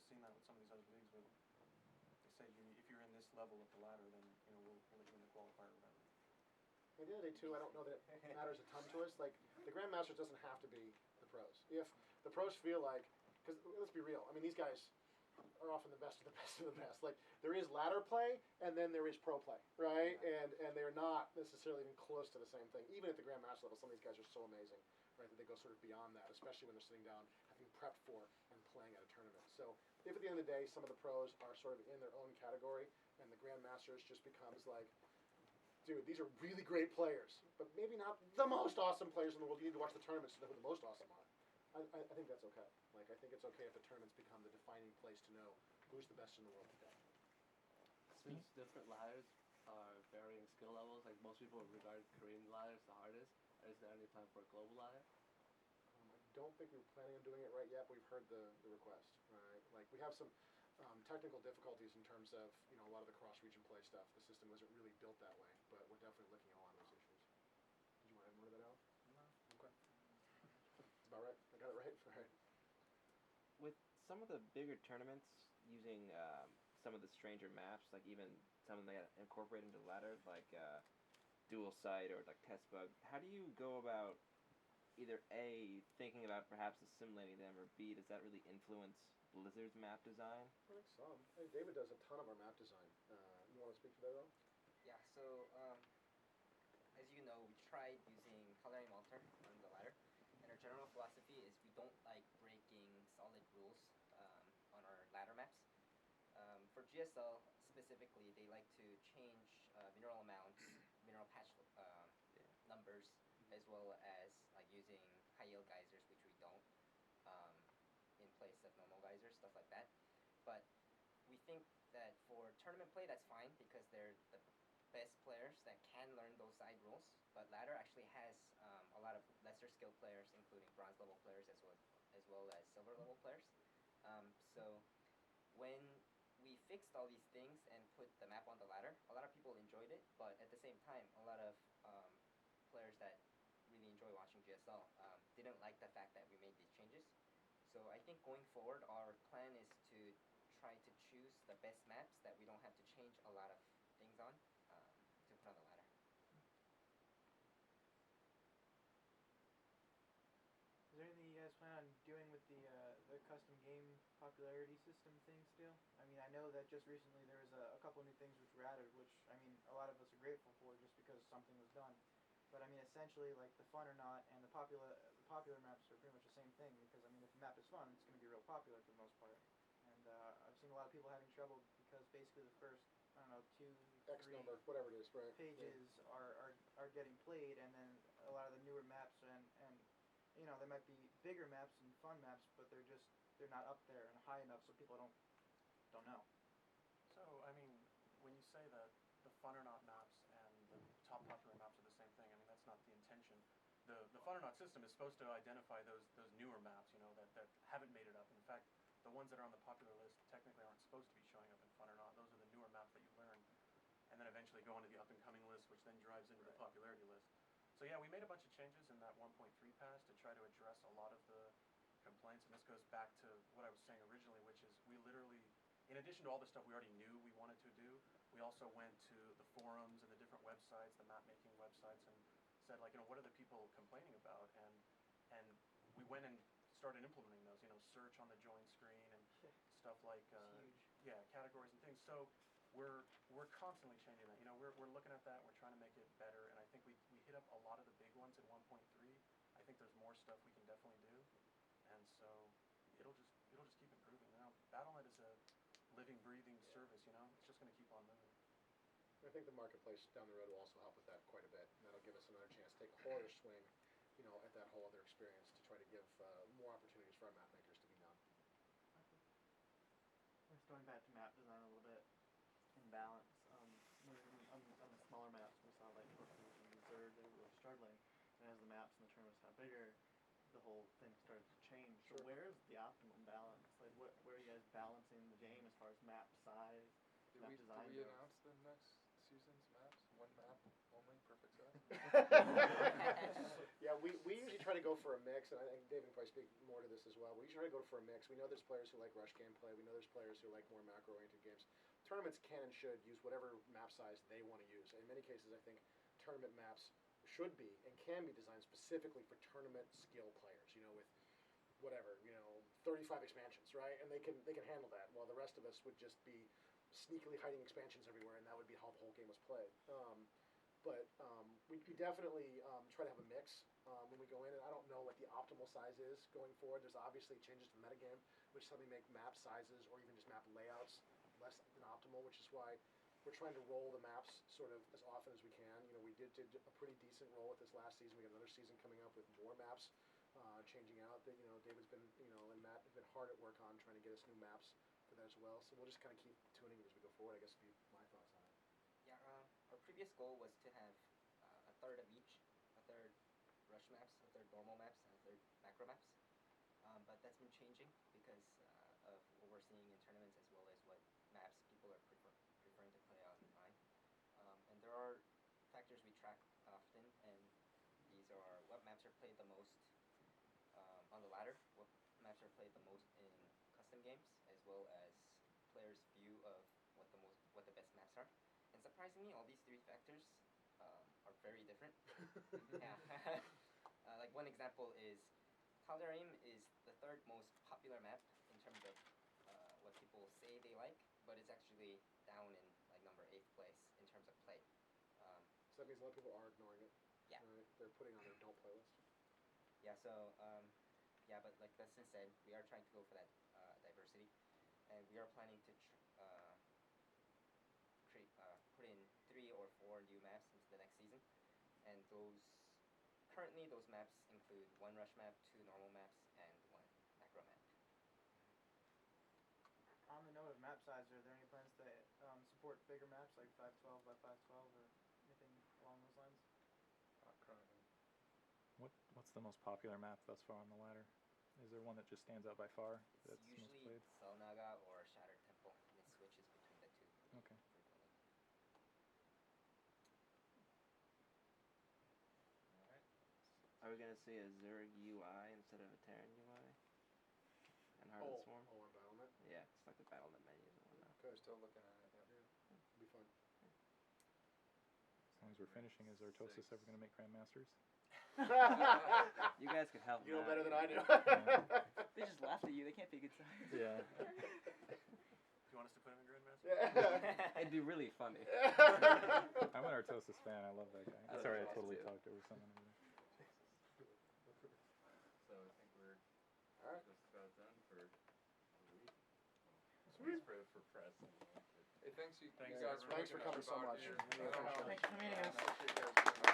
seen that with some of these other leagues. But they say if you're in this level of the ladder, then we'll let you in the qualifier or whatever. At the end of the day, too, I don't know that it matters a ton to us. Like, the Grandmasters doesn't have to be the pros. If the pros feel like, because let's be real, I mean, these guys are often the best of the best of the best. Like, there is ladder play, and then there is pro play, right? Yeah. And they're not necessarily even close to the same thing. Even at the Grandmaster level, some of these guys are so amazing, right, that they go sort of beyond that, especially when they're sitting down, having prepped for and playing at a tournament. So if at the end of the day, some of the pros are sort of in their own category, and the Grandmasters just becomes like, dude, these are really great players, but maybe not the most awesome players in the world. You need to watch the tournaments to know who the most awesome are. I think that's okay. Like, I think it's okay if the tournaments become the defining place to know who's the best in the world today. Since different ladders are varying skill levels, like most people regard Korean ladders the hardest, is there any plan for a global ladder? I don't think we were planning on doing it right yet, but we've heard the request. Right? Like, we have some technical difficulties in terms of, you know, a lot of the cross-region play stuff. The system wasn't really built that way, but we're definitely looking at a lot of those issues. Did you want to add more to that, Al? No. Okay. That's about right. I got it right. All right. With some of the bigger tournaments using some of the stranger maps, like even some of them that incorporate into the ladder, like dual site or like test bug, how do you go about either A, thinking about perhaps assimilating them, or B, does that really influence Blizzard's map design? I think some. I think David does a ton of our map design. You want to speak to that, though? Yeah, so as you know, we tried using coloring alter on the ladder, and our general philosophy is we don't like breaking solid rules on our ladder maps. For GSL specifically, they like to change mineral amounts, mineral patch numbers, as well as using high yield geysers, which we don't, in place of normal geysers, stuff like that. But we think that for tournament play, that's fine because they're the best players that can learn those side rules. But ladder actually has a lot of lesser skilled players, including bronze level players as well as silver level players. So when we fixed all these things and put the map on the ladder, a lot of people enjoyed it, but at the same time, a lot of players that really enjoy watching GSL didn't like the fact that we made these changes. So I think going forward, our plan is to try to choose the best maps that we don't have to change a lot of things on to put on the ladder. Is there anything you guys plan on doing with the custom game popularity system thing still? I mean, I know that just recently there was a couple new things which were added, which, I mean, a lot of us are grateful for just because something was done. But, I mean, essentially, like, the fun or not and the popular maps are pretty much the same thing because, I mean, if the map is fun, it's going to be real popular for the most part. And I've seen a lot of people having trouble because basically the first, I don't know, X number, whatever it is, right? pages are getting played, and then a lot of the newer maps and you know, there might be bigger maps and fun maps, but they're not up there and high enough so people don't know. So, I mean, when you say that the fun or not maps and the top popular maps are the same thing, I mean, that's not the intention. The fun or not system is supposed to identify those newer maps, you know, that haven't made it up. In fact, the ones that are on the popular list technically aren't supposed to be showing up in fun or not. Those are the newer maps that you learn, and then eventually go into the up and coming list, which then drives into the popularity list. So yeah, we made a bunch of changes in that 1.3 pass to try to address a lot of the complaints, and this goes back to what I was saying originally, which is we literally, in addition to all the stuff we already knew we wanted to do, we also went to the forums and the different websites, the map-making websites, and said, like, you know, what are the people complaining about? And we went and started implementing those, you know, search on the join screen and stuff like, yeah, categories and things. So we're constantly changing that. You know, we're looking at that. We're trying to make it better, and I think we hit up a lot of the big ones in 1.3. I think there's more stuff we can definitely do, and so it'll just keep improving. Now, Battle.net is a living, breathing service. You know, it's just going to keep on moving. I think the marketplace down the road will also help with that quite a bit, and that'll give us another chance to take a harder swing, you know, at that whole other experience to try to give more opportunities for our map makers to be known. Just going back to map design a little bit. In balance, on the smaller maps, we saw like Torquees and Zerg, they were really struggling, and as the maps and the tournaments got bigger, the whole thing started to change. So where is the optimum balance? Like, where are you guys balancing the game as far as map size, map design Did we goes? announce the next season's maps? One map only, perfect size? Yeah, we usually try to go for a mix, and I think David can probably speak more to this as well. We usually try to go for a mix. We know there's players who like rush gameplay. We know there's players who like more macro-oriented games. Tournaments can and should use whatever map size they want to use. In many cases, I think tournament maps should be and can be designed specifically for tournament skill players. You know, with whatever, 35 expansions, right? And they can handle that, while the rest of us would just be sneakily hiding expansions everywhere, and that would be how the whole game was played. We definitely try to have a mix when we go in, and I don't know what the optimal size is going forward. There's obviously changes to the metagame, which suddenly make map sizes or even just map layouts less than optimal, which is why we're trying to roll the maps sort of as often as we can. We did a pretty decent roll with this last season. We got another season coming up with more maps changing out. That David's been and Matt have been hard at work on trying to get us new maps for that as well. So we'll just kind of keep tuning it as we go forward. I guess would be my thoughts on it. Yeah, our previous goal was to have a third of each, a third rush maps, a third normal maps, and a third macro maps. But that's been changing because of what we're seeing in tournaments as well as what maps people are preferring to play online. And there are factors we track often, and these are what maps are played the most on the ladder, what maps are played the most in custom games, as well as players' view of what the best maps are. And surprisingly, all these three factors are very different. Yeah. Like one example is Tal'Darim is the third most popular map in terms of what people say they like, but it's actually down in like number 8th place in terms of play. So that means a lot of people are ignoring it. Yeah. Right? They're putting on their don't play list. Yeah. So but like Dustin said, we are trying to go for that diversity, and we are planning to put in 3 or 4 new maps into the next season, and currently those maps include 1 rush map, 2 normal maps, and 1 macro map. On the note of map size, are there any plans to support bigger maps like 512 by 512 or anything along those lines? Not currently. What's the most popular map thus far on the ladder? Is there one that just stands out by far It's that's most usually played? Selnaga or Shattered Temple, and it switches between the two Okay. frequently. Alright. Are we gonna see a Zerg UI instead of a Terran UI? And Heart of the Swarm? Oh, on Battlement? Yeah, it's like the Battlement menus and whatnot. We're still looking at it, yeah. It'll be fun. As long as we're finishing, is Artosis ever going to make Grandmasters? You guys could help You know them better out. than I do. They just laughed at you. They can't be good signs. Yeah. Do you want us to put him in Grandmaster? Yeah. It'd be really funny. I'm an Artosis fan. I love that guy. I love Sorry, I Artosis totally too. talked over someone. So I think we're Alright. just about done for the week. Sweet. For press. Hey, thanks you Thanks, guys everyone. Thanks for coming so much. Here. Really appreciate it. Thanks for meeting us. I appreciate you guys being